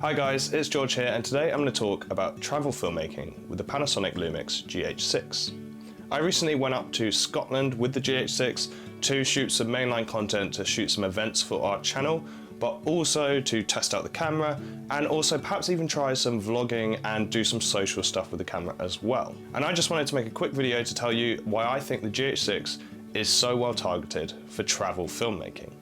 Hi guys, it's George here, and today I'm going to talk about travel filmmaking with the Panasonic LUMIX GH6. I recently went up to Scotland with the GH6 to shoot some mainline content, to shoot some events for our channel, but also to test out the camera and also perhaps even try some vlogging and do some social stuff with the camera as well. And I just wanted to make a quick video to tell you why I think the GH6 is so well targeted for travel filmmaking.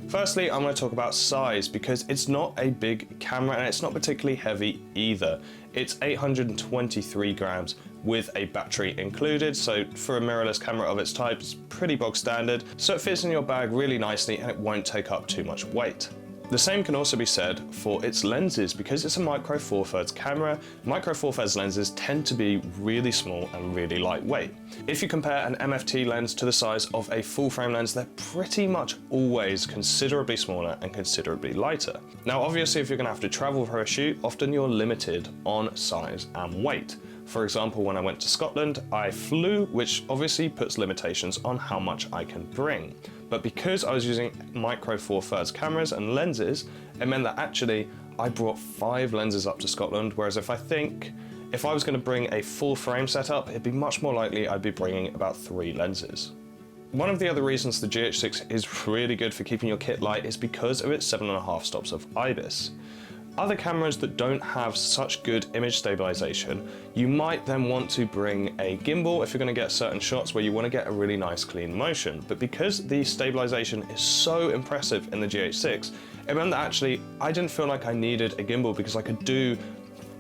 Firstly, I'm going to talk about size because it's not a big camera and it's not particularly heavy either. It's 823 grams with a battery included, so for a mirrorless camera of its type, it's pretty bog standard, so it fits in your bag really nicely and it won't take up too much weight. The same can also be said for its lenses. Because it's a micro four thirds camera, micro four thirds lenses tend to be really small and really lightweight. If you compare an MFT lens to the size of a full frame lens, they're pretty much always considerably smaller and considerably lighter. Now obviously if you're going to have to travel for a shoot, often you're limited on size and weight. For example, when I went to Scotland, I flew, which obviously puts limitations on how much I can bring. But because I was using micro four thirds cameras and lenses, it meant that actually I brought 5 lenses up to Scotland, whereas if I was going to bring a full frame setup, it'd be much more likely I'd be bringing about 3 lenses. One of the other reasons the GH6 is really good for keeping your kit light is because of its 7.5 stops of IBIS. Other cameras that don't have such good image stabilization, you might then want to bring a gimbal if you're going to get certain shots where you want to get a really nice clean motion. But because the stabilization is so impressive in the GH6, it meant that actually I didn't feel like I needed a gimbal because I could do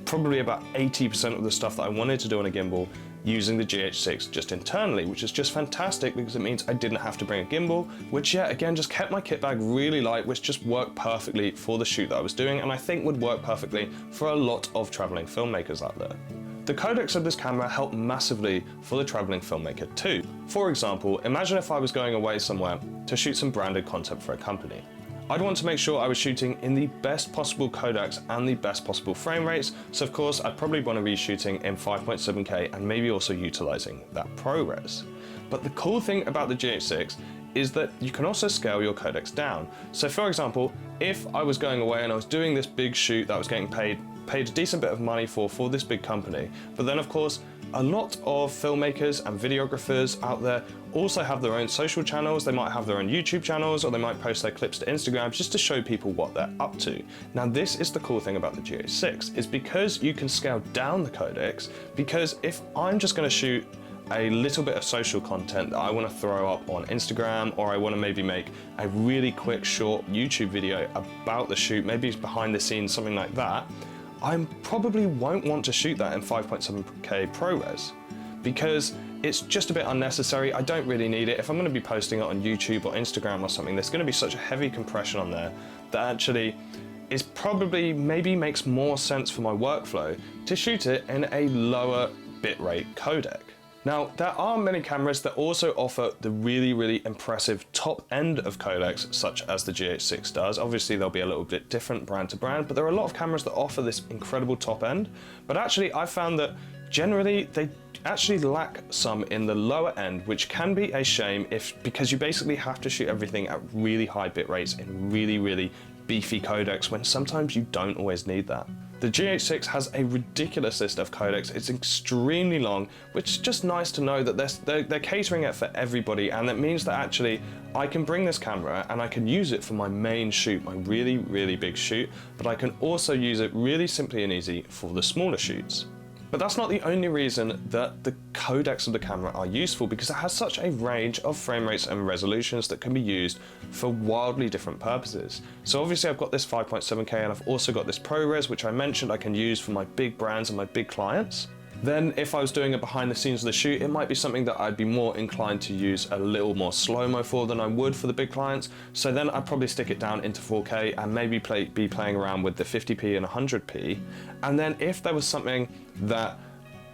probably about 80% of the stuff that I wanted to do on a gimbal using the GH6 just internally, which is just fantastic because it means I didn't have to bring a gimbal, which yet again just kept my kit bag really light, which just worked perfectly for the shoot that I was doing and I think would work perfectly for a lot of traveling filmmakers out there. The codecs of this camera help massively for the traveling filmmaker too. For example, imagine if I was going away somewhere to shoot some branded content for a company. I'd want to make sure I was shooting in the best possible codecs and the best possible frame rates, so of course I'd probably want to be shooting in 5.7K and maybe also utilizing that ProRes. But the cool thing about the GH6 is that you can also scale your codecs down. So for example, if I was going away and I was doing this big shoot that I was getting paid a decent bit of money for this big company, but then of course a lot of filmmakers and videographers out there also have their own social channels. They might have their own YouTube channels, or they might post their clips to Instagram just to show people what they're up to. Now this is the cool thing about the GH6, is because you can scale down the codecs, because if I'm just going to shoot a little bit of social content that I want to throw up on Instagram, or I want to maybe make a really quick short YouTube video about the shoot, maybe it's behind the scenes, something like that, I probably won't want to shoot that in 5.7K ProRes because it's just a bit unnecessary. I don't really need it. If I'm going to be posting it on YouTube or Instagram or something, there's going to be such a heavy compression on there that actually is probably maybe makes more sense for my workflow to shoot it in a lower bitrate codec. Now, there are many cameras that also offer the really impressive top end of codecs, such as the GH6 does. Obviously, they'll be a little bit different brand to brand, but there are a lot of cameras that offer this incredible top end. But actually, I found that generally they actually lack some in the lower end, which can be a shame because you basically have to shoot everything at really high bit rates in really beefy codecs when sometimes you don't always need that. The GH6 has a ridiculous list of codecs. It's extremely long, which is just nice to know that they're catering it for everybody, and that means that actually I can bring this camera and I can use it for my main shoot, my really big shoot, but I can also use it really simply and easy for the smaller shoots. But that's not the only reason that the codecs of the camera are useful, because it has such a range of frame rates and resolutions that can be used for wildly different purposes. So obviously I've got this 5.7K and I've also got this ProRes, which I mentioned I can use for my big brands and my big clients. Then if I was doing a behind the scenes of the shoot, it might be something that I'd be more inclined to use a little more slow-mo for than I would for the big clients. So then I'd probably stick it down into 4K and maybe be playing around with the 50p and 100p. And then if there was something that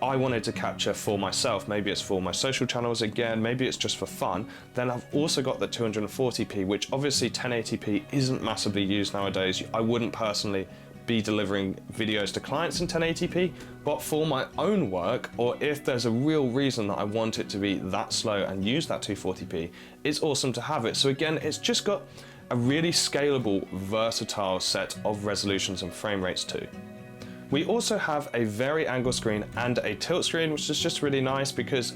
I wanted to capture for myself, maybe it's for my social channels again, maybe it's just for fun, then I've also got the 240p, which obviously 1080p isn't massively used nowadays. I wouldn't personally be delivering videos to clients in 1080p, but for my own work, or if there's a real reason that I want it to be that slow and use that 240p, it's awesome to have it. So again, it's just got a really scalable, versatile set of resolutions and frame rates too. We also have a very angle screen and a tilt screen, which is just really nice because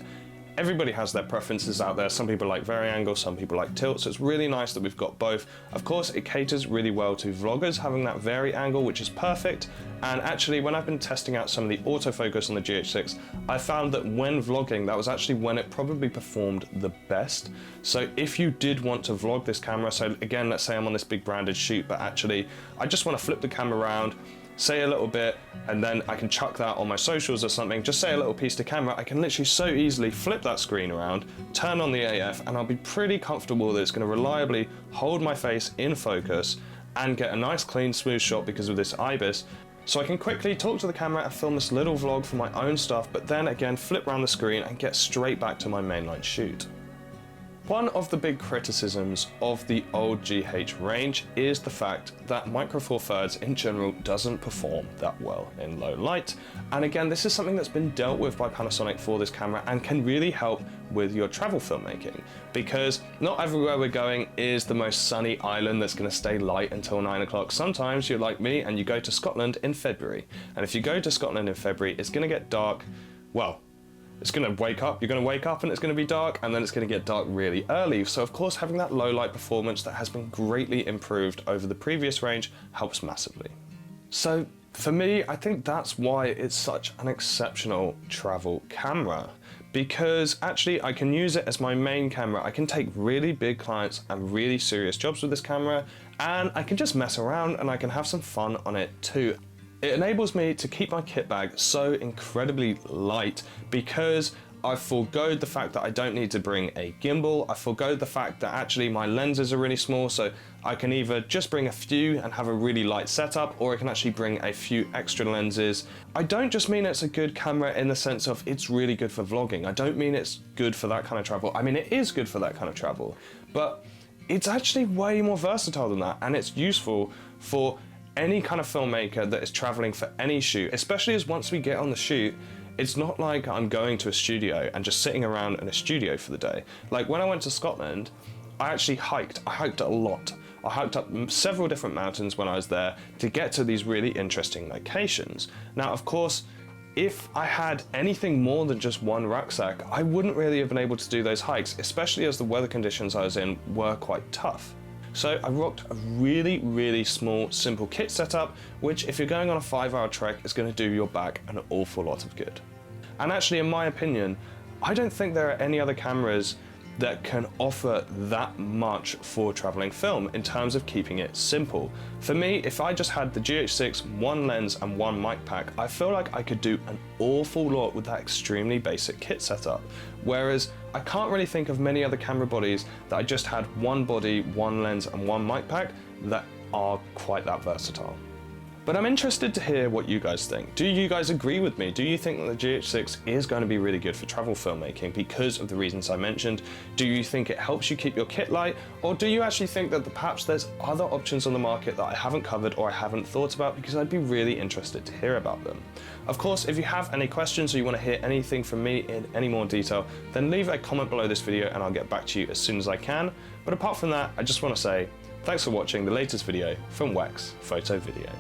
everybody has their preferences out there. Some people like very angle, some people like tilt, so it's really nice that we've got both. Of course, it caters really well to vloggers having that very angle, which is perfect. And actually, when I've been testing out some of the autofocus on the GH6, I found that when vlogging, that was actually when it probably performed the best. So if you did want to vlog this camera, so again, let's say I'm on this big branded shoot, but actually I just want to flip the camera around, say a little bit, and then I can chuck that on my socials or something, just say a little piece to camera, I can literally so easily flip that screen around, turn on the AF, and I'll be pretty comfortable that it's going to reliably hold my face in focus and get a nice clean smooth shot because of this IBIS. So I can quickly talk to the camera and film this little vlog for my own stuff, but then again flip around the screen and get straight back to my mainline shoot. One of the big criticisms of the old GH range is the fact that Micro Four Thirds in general doesn't perform that well in low light. And again, this is something that's been dealt with by Panasonic for this camera and can really help with your travel filmmaking, because not everywhere we're going is the most sunny island that's going to stay light until 9 o'clock. Sometimes you're like me and you go to Scotland in February. And if you go to Scotland in February, it's going to get dark, well, it's going to wake up, you're going to wake up and it's going to be dark, and then it's going to get dark really early. So of course having that low light performance that has been greatly improved over the previous range helps massively. So for me, I think that's why it's such an exceptional travel camera, because actually I can use it as my main camera. I can take really big clients and really serious jobs with this camera, and I can just mess around and I can have some fun on it too. It enables me to keep my kit bag so incredibly light because I've foregoed the fact that I don't need to bring a gimbal. I foregoed the fact that actually my lenses are really small, so I can either just bring a few and have a really light setup, or I can actually bring a few extra lenses. I don't just mean it's a good camera in the sense of it's really good for vlogging. I don't mean it's good for that kind of travel. I mean, it is good for that kind of travel, but it's actually way more versatile than that, and it's useful for any kind of filmmaker that is traveling for any shoot, especially as once we get on the shoot, it's not like I'm going to a studio and just sitting around in a studio for the day. Like when I went to Scotland, I actually hiked. I hiked a lot. I hiked up several different mountains when I was there to get to these really interesting locations. Now, of course, if I had anything more than just one rucksack, I wouldn't really have been able to do those hikes, especially as the weather conditions I was in were quite tough. So I rocked a really, really small, simple kit setup, which if you're going on a 5-hour trek is going to do your back an awful lot of good. And actually, in my opinion, I don't think there are any other cameras that can offer that much for traveling film in terms of keeping it simple. For me, if I just had the GH6, one lens and one mic pack, I feel like I could do an awful lot with that extremely basic kit setup. Whereas I can't really think of many other camera bodies that I just had one body, one lens and one mic pack that are quite that versatile. But I'm interested to hear what you guys think. Do you guys agree with me? Do you think that the GH6 is going to be really good for travel filmmaking because of the reasons I mentioned? Do you think it helps you keep your kit light? Or do you actually think that perhaps there's other options on the market that I haven't covered or I haven't thought about, because I'd be really interested to hear about them? Of course, if you have any questions or you want to hear anything from me in any more detail, then leave a comment below this video and I'll get back to you as soon as I can. But apart from that, I just want to say thanks for watching the latest video from Wex Photo Video.